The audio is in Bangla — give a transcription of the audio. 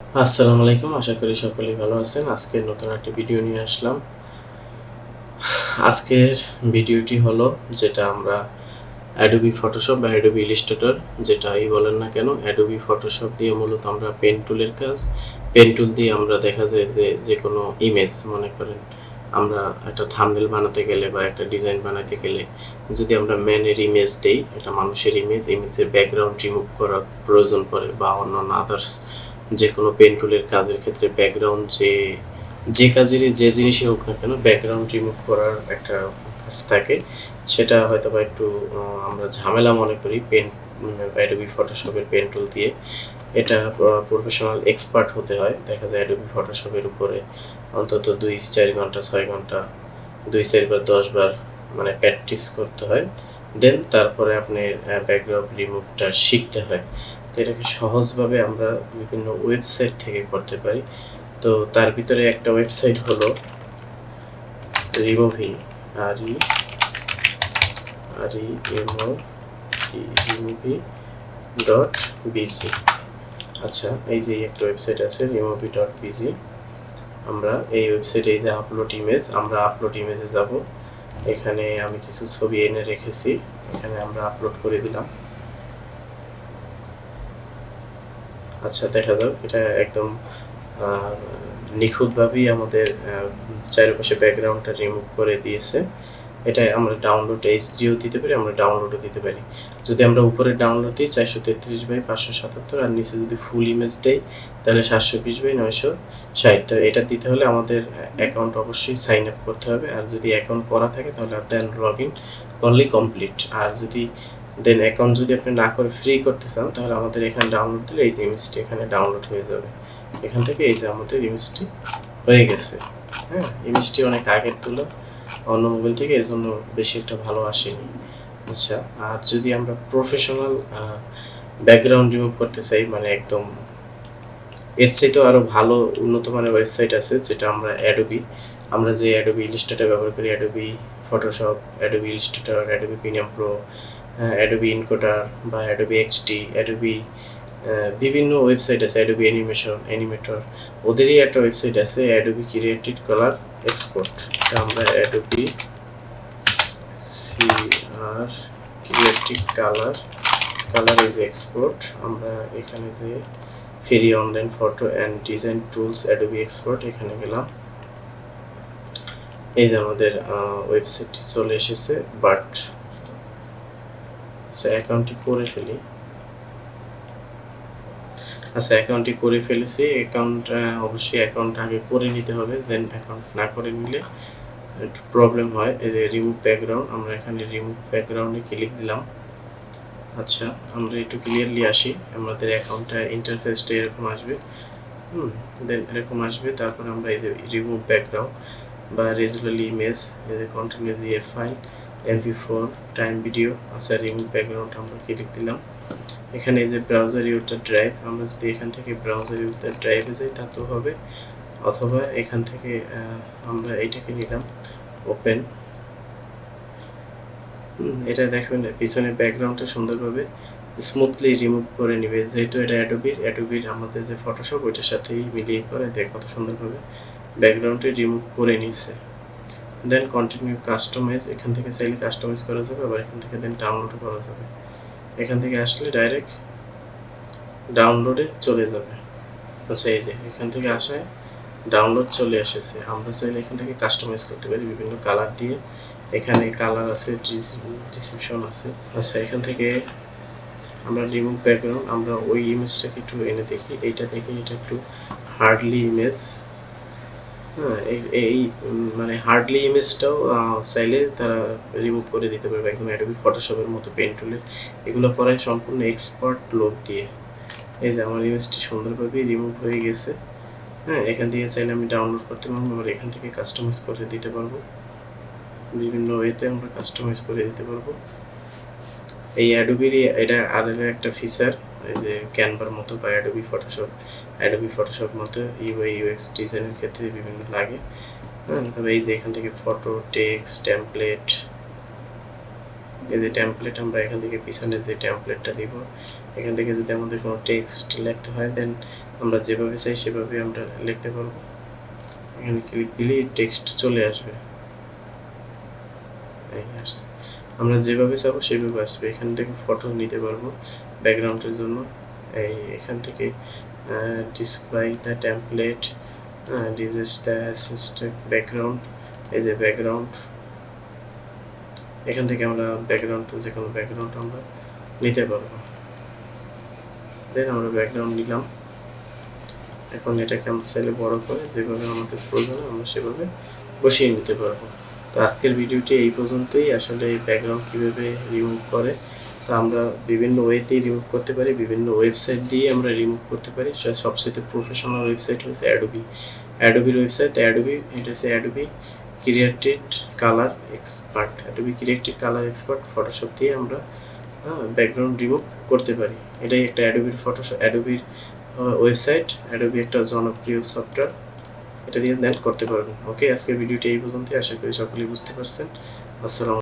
আসসালামু আলাইকুম, আশা করি সকলেই ভালো আছেন। আজকের নতুন একটা ভিডিও নিয়ে আসলাম। আজকের ভিডিওটি হলো যেটা আমরা অ্যাডোবি ফটোশপ বা অ্যাডোবি ইলাস্ট্রেটর যেটাই বলেন না কেন, অ্যাডোবি ফটোশপ দিয়ে মূলত আমরা পেন টুলের কাজ। পেন টুল দিয়ে আমরা দেখা যায় যে কোনো ইমেজ, মনে করেন আমরা একটা থাম্বনেল বানাতে গেলে বা একটা ডিজাইন বানাতে গেলে যদি আমরা ম্যানের ইমেজ দেই, একটা মানুষের ইমেজের ব্যাকগ্রাউন্ড রিমুভ করার প্রয়োজন পড়ে বা অন্যান্য আদার্স যে কোনো পেন টুলের কাজের ক্ষেত্রে ব্যাকগ্রাউন্ড যে কাজেরই যে জিনিসই হোক না কেন ব্যাকগ্রাউন্ড রিমুভ করার একটা কাজ থাকে। সেটা হয়তো বা একটু আমরা ঝামেলা মনে করি অ্যাডোবি ফটোশপের পেন টুল দিয়ে। এটা প্রফেশনাল এক্সপার্ট হতে হয়। দেখা যায় অ্যাডোবি ফটোশপের উপরে অন্তত 2-4 ঘন্টা 6 ঘন্টা 2-4 বার 10 বার মানে প্র্যাকটিস করতে হয়। দেন তারপরে আপনি ব্যাকগ্রাউন্ড রিমুভটা শিখতে হয়। তো এটাকে সহজভাবে আমরা বিভিন্ন ওয়েবসাইট থেকে করতে পারি। তো তার ভিতরে একটা ওয়েবসাইট হলো রিমুভি রিমুভি ডট বিজি। আচ্ছা, এই যে একটা ওয়েবসাইট আছে রিমুভি ডট বিজি। আমরা এই ওয়েবসাইটে এই যে আমরা আপলোড ইমেজে যাব। এখানে আমি কিছু ছবি এনে রেখেছি, এখানে আমরা আপলোড করে দিলাম। আচ্ছা, দেখা যাক এটা একদম নিখুঁতভাবেই আমাদের চারপাশে ব্যাকগ্রাউন্ডটা রিমুভ করে দিয়েছে। এটা আমরা ডাউনলোড এইচডিও দিতে পারি, আমরা ডাউনলোডও দিতে পারি। যদি আমরা উপরে ডাউনলোড দিই 433/577 আর নিচে যদি ফুল ইমেজ দেই তাহলে 720/960। তো এটা দিতে হলে আমাদের অ্যাকাউন্ট অবশ্যই সাইন আপ করতে হবে। আর যদি অ্যাকাউন্ট করা থাকে তাহলে দেন লগ ইন করলেই কমপ্লিট। আর যদি দেন অ্যাকাউন্ট যদি আপনি না করে ফ্রি করতে চান তাহলে আমাদের এখানে ডাউনলোড দিলে এই যে ইমেজটি এখানে ডাউনলোড হয়ে যাবে। এখান থেকে এই যে আমাদের ইমেজটি হয়ে গেছে। হ্যাঁ, ইমেজটি অনেক আগের তোলা অন্য মোবাইল থেকে, এর জন্য বেশি একটা ভালো আসেনি। আচ্ছা, আর যদি আমরা প্রফেশনাল ব্যাকগ্রাউন্ড রিমুভ করতে চাই, মানে একদম এর চাইতেও আরও ভালো উন্নত মানের ওয়েবসাইট আছে যেটা আমরা যে অ্যাডোবি ইলাস্ট্রেটর ব্যবহার করি, Adobe Photoshop, Adobe Illustrator, Adobe premium pro, Adobe encoder বা অ্যাডোবি এক্সডি, অ্যাডোবি বিভিন্ন ওয়েবসাইট আছে, অ্যাডোবি অ্যানিমেটর, ওদেরই একটা ওয়েবসাইট আছে অ্যাডোবি ক্রিয়েটিভ কালার এক্সপোর্ট। আমরা Adobe CR creative colour is export. আমরা এখানে যে free online photo and design tools Adobe export, এখানে গেলাম। এই যে আমাদের ওয়েবসাইটটি চলে এসেছে। বাট আচ্ছা, অ্যাকাউন্টটি করে ফেলি। আচ্ছা, অ্যাকাউন্টটি করে ফেলেছি। অবশ্যই অ্যাকাউন্ট আগে করে নিতে হবে, দেন অ্যাকাউন্ট না করে নিলে একটু প্রবলেম হয়। এই যে রিমুভ ব্যাকগ্রাউন্ড, আমরা এখানে রিমুভ ব্যাকগ্রাউন্ডে ক্লিক দিলাম। আচ্ছা, আমরা একটু ক্লিয়ারলি আসি। আমাদের অ্যাকাউন্টটা ইন্টারফেসটা এরকম আসবে। দেন এরকম আসবে। তারপর আমরা এই যে রিমুভ ব্যাকগ্রাউন্ড বা রেজুলারলি ইমেজ, এই যে continue GF file, MP4, time video. আচ্ছা, রিমুভ ব্যাকগ্রাউন্ড আমরা ক্লিক দিলাম। এখানে এই যে ব্রাউজার ইউজার ড্রাইভ, আমরা যদি এখান থেকে ব্রাউজার ইউজার ড্রাইভে যাই তাতেও হবে, অথবা এখান থেকে আমরা এইটাকে নিলাম ওপেন। এটা দেখবেন পিছনের ব্যাকগ্রাউন্ডটা সুন্দরভাবে স্মুথলি রিমুভ করে নেবে, যেহেতু এটা অ্যাডোবির আমাদের যে ফটোশপ ওইটার সাথেই মিলিয়ে করে দেখ কত সুন্দরভাবে ব্যাকগ্রাউন্ডটি রিমুভ করে নিয়েছে। দেন কন্টিনিউ কাস্টমাইজ, এখান থেকে চাইলে কাস্টমাইজ করা যাবে, আবার এখান থেকে দেন ডাউনলোড করা যাবে। এখান থেকে আসলে ডাইরেক্ট ডাউনলোডে চলে যাবে। আচ্ছা, এই যে এখান থেকে আসায় ডাউনলোড চলে এসেছে। আমরা চাইলে এখান থেকে কাস্টমাইজ করতে পারি বিভিন্ন কালার দিয়ে। এখানে কালার আছে, ডিসক্রিপশন আছে। আচ্ছা, এখান থেকে আমরা রিমুভ ব্যাকগ্রাউন্ড, আমরা ওই ইমেজটাকে একটু এনে দেখি। এইটা দেখি, এটা একটু হার্ডলি ইমেজ। হ্যাঁ, এই মানে হার্ডলি ইমেজটাও চাইলে তারা রিমুভ করে দিতে পারবে একদম অ্যাডোবি ফটোশপের মতো পেন টুলের। এগুলো করায় সম্পূর্ণ এক্সপার্ট লোক দিয়ে। এই যে আমার ইমেজটি সুন্দরভাবে রিমুভ হয়ে গেছে। হ্যাঁ, এখান থেকে চাইলে আমি ডাউনলোড করতে পারবো, আবার এখান থেকে কাস্টমাইজ করে দিতে পারবো। বিভিন্ন ওয়েতে আমরা কাস্টমাইজ করে দিতে পারবো। এই অ্যাডোবির এটা আলাদা একটা ফিচার, এই যে ক্যানভার মতো বা অ্যাডোবি ফটোশপ মতো ইউআই ইউএক্স ডিজাইনের ক্ষেত্রে বিভিন্ন লাগে। হ্যাঁ, তবে এই যে এখান থেকে ফটো, টেক্সট, টেমপ্লেট, এই যে টেমপ্লেট, আমরা এখান থেকে পিছনে যে টেমপ্লেটটা দিব, এখান থেকে যদি আমাদের কোনো টেক্সট লিখতে হয় দেন আমরা যেভাবে চাই সেভাবে আমরা লিখতে পারবো। এখানে ক্লিক দিলেই টেক্সট চলে আসবে, এই আসছে। আমরা যেভাবে চাবো সেভাবে আসবে। এখান থেকে ফটো নিতে পারবো ব্যাকগ্রাউন্ডের জন্য। এই এখান থেকে display the template, digit the assistant background, এই যে ব্যাকগ্রাউন্ড, এখান থেকে আমরা ব্যাকগ্রাউন্ড যে কোনো ব্যাকগ্রাউন্ড আমরা নিতে পারবো। দেন আমরা ব্যাকগ্রাউন্ড নিলাম। এখন এটাকে আমরা চাইলে বড় করে যেভাবে আমাদের প্রয়োজন আমরা সেভাবে বসিয়ে নিতে পারবো। তো আজকের ভিডিওটি এই পর্যন্তই। আসলে ব্যাকগ্রাউন্ড কীভাবে রিমুভ করে তা আমরা বিভিন্ন ওয়েতেই রিমুভ করতে পারি, বিভিন্ন ওয়েবসাইট দিয়ে আমরা রিমুভ করতে পারি। সবচেয়ে প্রফেশনাল ওয়েবসাইট হচ্ছে অ্যাডোবির ওয়েবসাইট। অ্যাডোবি, এটা হচ্ছে Adobe created colour expert. Adobe created colour expert Photoshop দিয়ে আমরা ব্যাকগ্রাউন্ড রিমুভ করতে পারি। এটাই একটা অ্যাডোবির ফটোশপ, অ্যাডোবির ওয়েবসাইট। অ্যাডোবি একটা জনপ্রিয় সফটওয়্যার, এটা দিয়ে দেন করতে পারবেন। ওকে, আজকের ভিডিওটি এই পর্যন্তই। আশা করি সকলেই বুঝতে পারছেন। আসসালামু